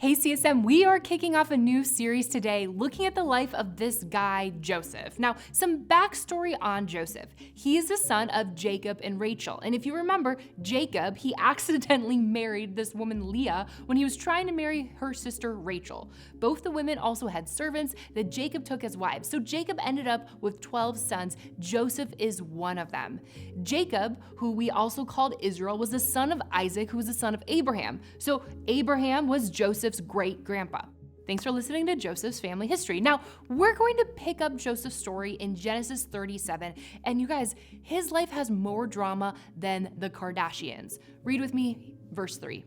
Hey CSM, we are kicking off a new series today looking at the life of this guy, Joseph. Now, some backstory on Joseph. He is the son of Jacob and Rachel. And if you remember, Jacob, he accidentally married this woman Leah when he was trying to marry her sister Rachel. Both the women also had servants that Jacob took as wives. So Jacob ended up with 12 sons. Joseph is one of them. Jacob, who we also called Israel, was the son of Isaac, who was the son of Abraham. So Abraham was Joseph's great-grandpa. Thanks for listening to Joseph's family history. Now, we're going to pick up Joseph's story in Genesis 37, and you guys, his life has more drama than the Kardashians. Read with me verse 3.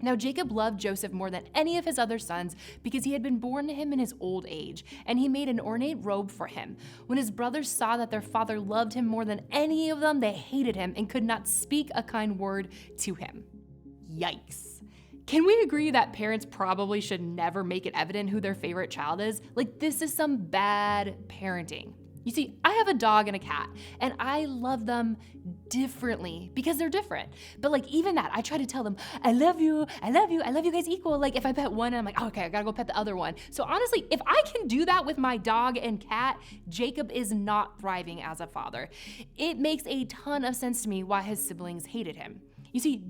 Now Jacob loved Joseph more than any of his other sons because he had been born to him in his old age, and he made an ornate robe for him. When his brothers saw that their father loved him more than any of them, they hated him and could not speak a kind word to him. Yikes. Can we agree that parents probably should never make it evident who their favorite child is? Like, this is some bad parenting. You see, I have a dog and a cat, and I love them differently because they're different. But like, even that, I try to tell them, I love you guys equal. Like, if I pet one, I'm like, oh, okay, I gotta go pet the other one. So honestly, if I can do that with my dog and cat, Jacob is not thriving as a father. It makes a ton of sense to me why his siblings hated him. You see,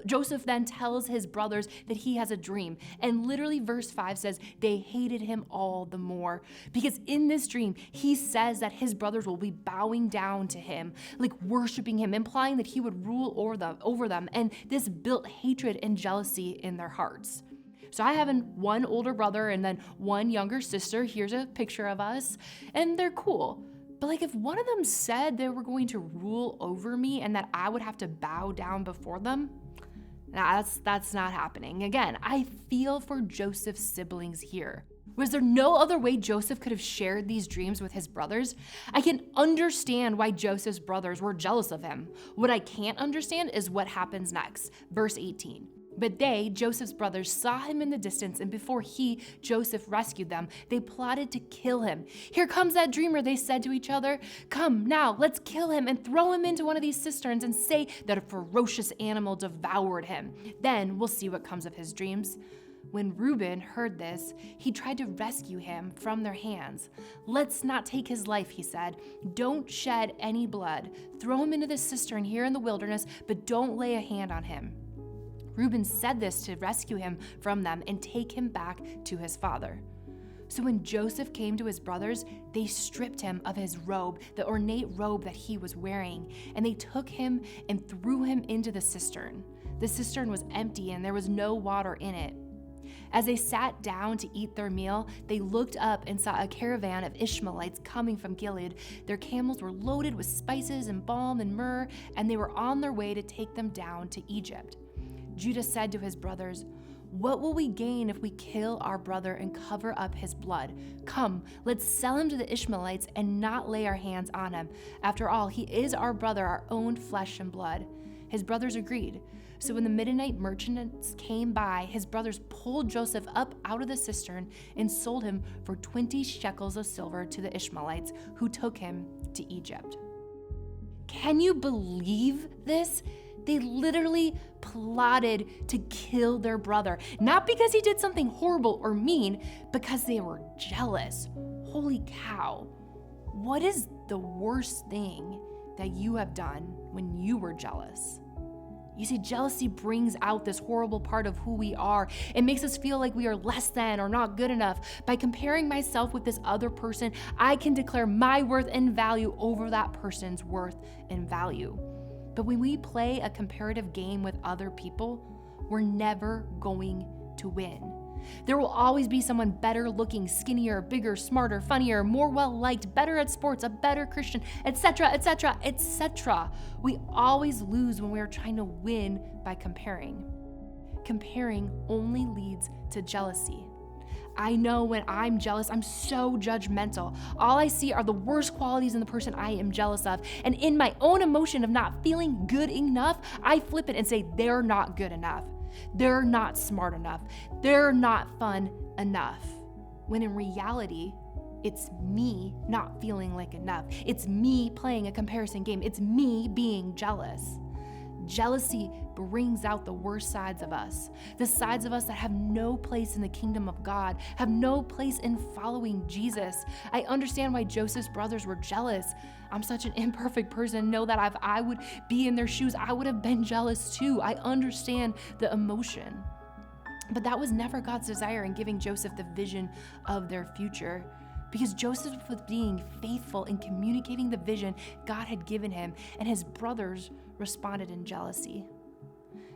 Joseph then tells his brothers that he has a dream. And literally verse 5 says they hated him all the more. Because in this dream, he says that his brothers will be bowing down to him, like worshiping him, implying that he would rule over them. And this built hatred and jealousy in their hearts. So I have one older brother and then one younger sister. Here's a picture of us. And they're cool. But like, if one of them said they were going to rule over me and that I would have to bow down before them, that's not happening. Again, I feel for Joseph's siblings here. Was there no other way Joseph could have shared these dreams with his brothers? I can understand why Joseph's brothers were jealous of him. What I can't understand is what happens next. Verse 18. But they, Joseph's brothers, saw him in the distance, and before Joseph, rescued them, they plotted to kill him. Here comes that dreamer, they said to each other. Come now, let's kill him and throw him into one of these cisterns and say that a ferocious animal devoured him. Then we'll see what comes of his dreams. When Reuben heard this, he tried to rescue him from their hands. Let's not take his life, he said. Don't shed any blood. Throw him into the cistern here in the wilderness, but don't lay a hand on him. Reuben said this to rescue him from them and take him back to his father. So when Joseph came to his brothers, they stripped him of his robe, the ornate robe that he was wearing, and they took him and threw him into the cistern. The cistern was empty and there was no water in it. As they sat down to eat their meal, they looked up and saw a caravan of Ishmaelites coming from Gilead. Their camels were loaded with spices and balm and myrrh, and they were on their way to take them down to Egypt. Judah said to his brothers, "What will we gain if we kill our brother and cover up his blood? Come, let's sell him to the Ishmaelites and not lay our hands on him. After all, he is our brother, our own flesh and blood." His brothers agreed. So when the Midianite merchants came by, his brothers pulled Joseph up out of the cistern and sold him for 20 shekels of silver to the Ishmaelites, who took him to Egypt. Can you believe this? They literally plotted to kill their brother, not because he did something horrible or mean, because they were jealous. Holy cow. What is the worst thing that you have done when you were jealous? You see, jealousy brings out this horrible part of who we are. It makes us feel like we are less than or not good enough. By comparing myself with this other person, I can declare my worth and value over that person's worth and value. But when we play a comparative game with other people, we're never going to win. There will always be someone better looking, skinnier, bigger, smarter, funnier, more well-liked, better at sports, a better Christian, etc., etc., etc. We always lose when we are trying to win by comparing. Comparing only leads to jealousy. I know when I'm jealous, I'm so judgmental. All I see are the worst qualities in the person I am jealous of. And in my own emotion of not feeling good enough, I flip it and say, they're not good enough. They're not smart enough. They're not fun enough. When in reality, it's me not feeling like enough. It's me playing a comparison game. It's me being jealous. Jealousy brings out the worst sides of us, the sides of us that have no place in the kingdom of God, have no place in following Jesus. I understand why Joseph's brothers were jealous. I'm such an imperfect person. Know that if I would be in their shoes, I would have been jealous too. I understand the emotion. But that was never God's desire in giving Joseph the vision of their future, because Joseph was being faithful in communicating the vision God had given him, and his brothers responded in jealousy.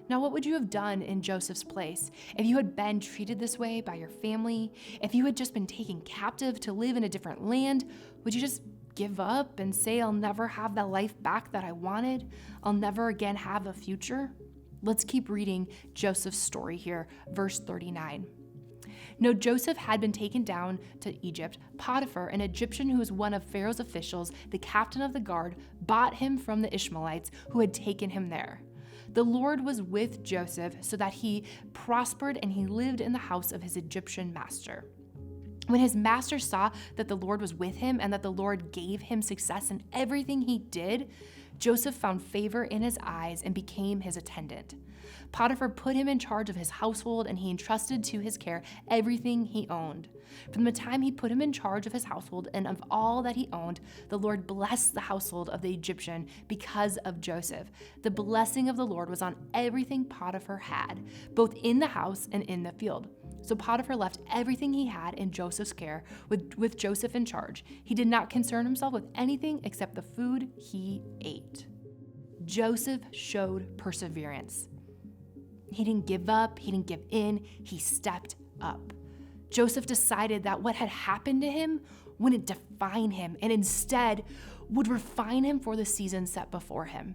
Now, what would you have done in Joseph's place if you had been treated this way by your family? If you had just been taken captive to live in a different land, would you just give up and say, I'll never have the life back that I wanted? I'll never again have a future? Let's keep reading Joseph's story here, verse 39. Now Joseph had been taken down to Egypt. Potiphar, an Egyptian who was one of Pharaoh's officials, the captain of the guard, bought him from the Ishmaelites who had taken him there. The Lord was with Joseph so that he prospered, and he lived in the house of his Egyptian master. When his master saw that the Lord was with him and that the Lord gave him success in everything he did, Joseph found favor in his eyes and became his attendant. Potiphar put him in charge of his household, and he entrusted to his care everything he owned. From the time he put him in charge of his household and of all that he owned, the Lord blessed the household of the Egyptian because of Joseph. The blessing of the Lord was on everything Potiphar had, both in the house and in the field. So Potiphar left everything he had in Joseph's care, with Joseph in charge. He did not concern himself with anything except the food he ate. Joseph showed perseverance. He didn't give up, he didn't give in, he stepped up. Joseph decided that what had happened to him wouldn't define him, and instead would refine him for the season set before him.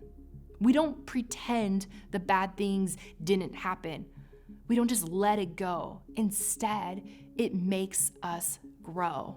We don't pretend the bad things didn't happen. We don't just let it go. Instead, it makes us grow.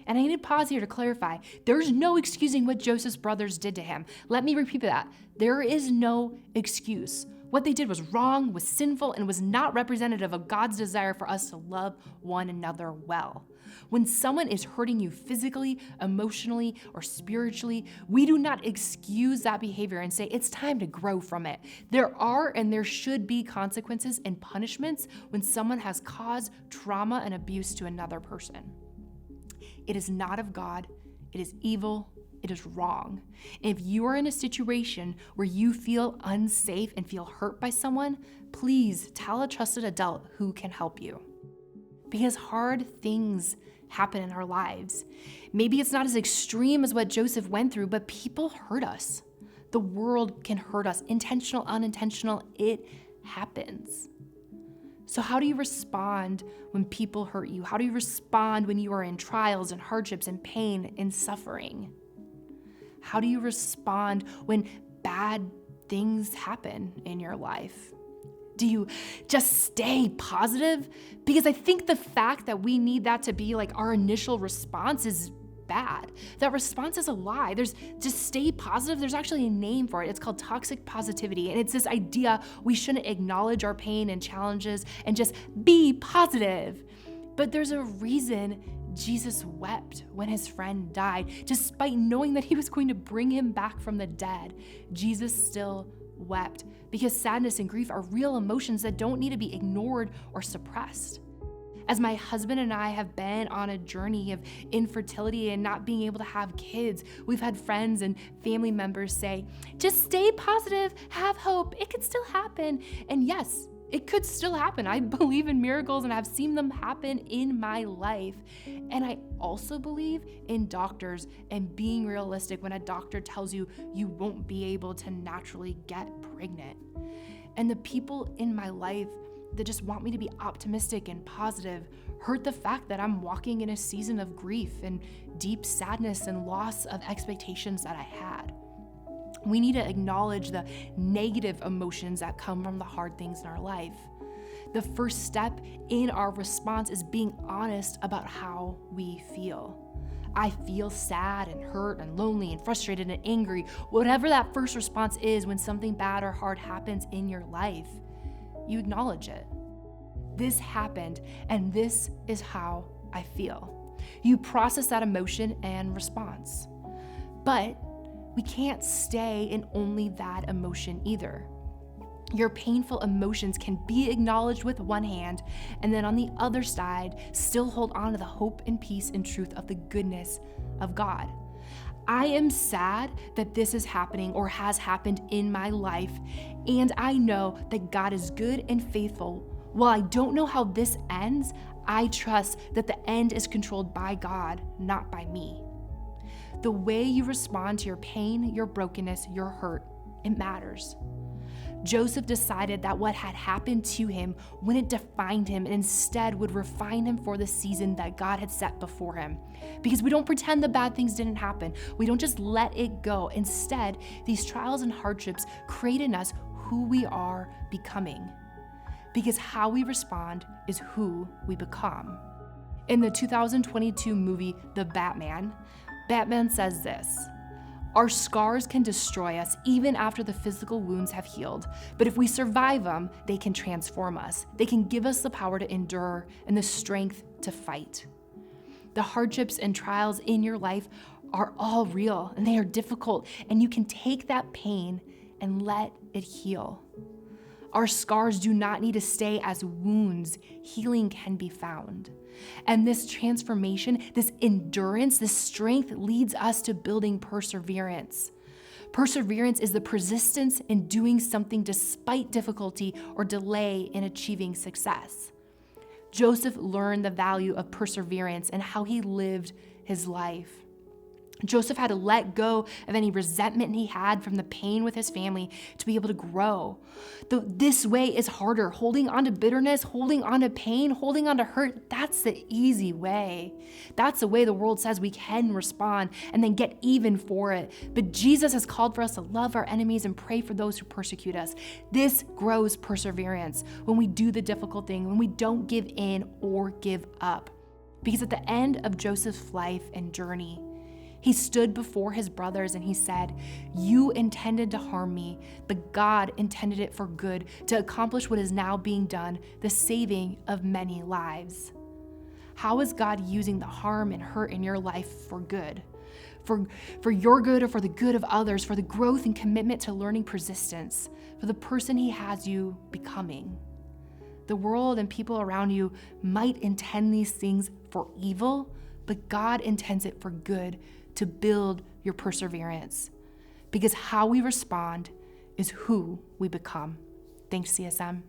And I need to pause here to clarify. There's no excusing what Joseph's brothers did to him. Let me repeat that. There is no excuse. What they did was wrong, was sinful, and was not representative of God's desire for us to love one another well. When someone is hurting you physically, emotionally, or spiritually, we do not excuse that behavior and say it's time to grow from it. There are and there should be consequences and punishments when someone has caused trauma and abuse to another person. It is not of God. It is evil. It is wrong. If you are in a situation where you feel unsafe and feel hurt by someone, please tell a trusted adult who can help you. Because hard things happen in our lives. Maybe it's not as extreme as what Joseph went through, but people hurt us. The world can hurt us, intentional, unintentional, it happens. So how do you respond when people hurt you? How do you respond when you are in trials and hardships and pain and suffering? How do you respond when bad things happen in your life? Do you just stay positive? Because I think the fact that we need that to be like our initial response is bad. That response is a lie. There's just stay positive. There's actually a name for it. It's called toxic positivity. And it's this idea we shouldn't acknowledge our pain and challenges and just be positive. But there's a reason Jesus wept when his friend died. Despite knowing that he was going to bring him back from the dead, Jesus still wept, because sadness and grief are real emotions that don't need to be ignored or suppressed. As my husband and I have been on a journey of infertility and not being able to have kids, we've had friends and family members say, just stay positive, have hope, it could still happen. And yes, it could still happen. I believe in miracles and I've seen them happen in my life. And I also believe in doctors and being realistic when a doctor tells you you won't be able to naturally get pregnant. And the people in my life that just want me to be optimistic and positive hurt the fact that I'm walking in a season of grief and deep sadness and loss of expectations that I had. We need to acknowledge the negative emotions that come from the hard things in our life. The first step in our response is being honest about how we feel. I feel sad and hurt and lonely and frustrated and angry. Whatever that first response is when something bad or hard happens in your life, you acknowledge it. This happened, and this is how I feel. You process that emotion and response. But we can't stay in only that emotion either. Your painful emotions can be acknowledged with one hand, and then on the other side, still hold on to the hope and peace and truth of the goodness of God. I am sad that this is happening or has happened in my life, and I know that God is good and faithful. While I don't know how this ends, I trust that the end is controlled by God, not by me. The way you respond to your pain, your brokenness, your hurt, it matters. Joseph decided that what had happened to him wouldn't define him and instead would refine him for the season that God had set before him. Because we don't pretend the bad things didn't happen. We don't just let it go. Instead, these trials and hardships create in us who we are becoming. Because how we respond is who we become. In the 2022 movie, The Batman says this: "Our scars can destroy us even after the physical wounds have healed, but if we survive them, they can transform us. They can give us the power to endure and the strength to fight." The hardships and trials in your life are all real and they are difficult, and you can take that pain and let it heal. Our scars do not need to stay as wounds. Healing can be found. And this transformation, this endurance, this strength leads us to building perseverance. Perseverance is the persistence in doing something despite difficulty or delay in achieving success. Joseph learned the value of perseverance and how he lived his life. Joseph had to let go of any resentment he had from the pain with his family to be able to grow. This way is harder. Holding on to bitterness, holding on to pain, holding on to hurt, that's the easy way. That's the way the world says we can respond and then get even for it. But Jesus has called for us to love our enemies and pray for those who persecute us. This grows perseverance when we do the difficult thing, when we don't give in or give up. Because at the end of Joseph's life and journey, he stood before his brothers and he said, "You intended to harm me, but God intended it for good to accomplish what is now being done, the saving of many lives." How is God using the harm and hurt in your life for good? For your good or for the good of others, for the growth and commitment to learning persistence, for the person he has you becoming. The world and people around you might intend these things for evil, but God intends it for good, to build your perseverance. Because how we respond is who we become. Thanks, CSM.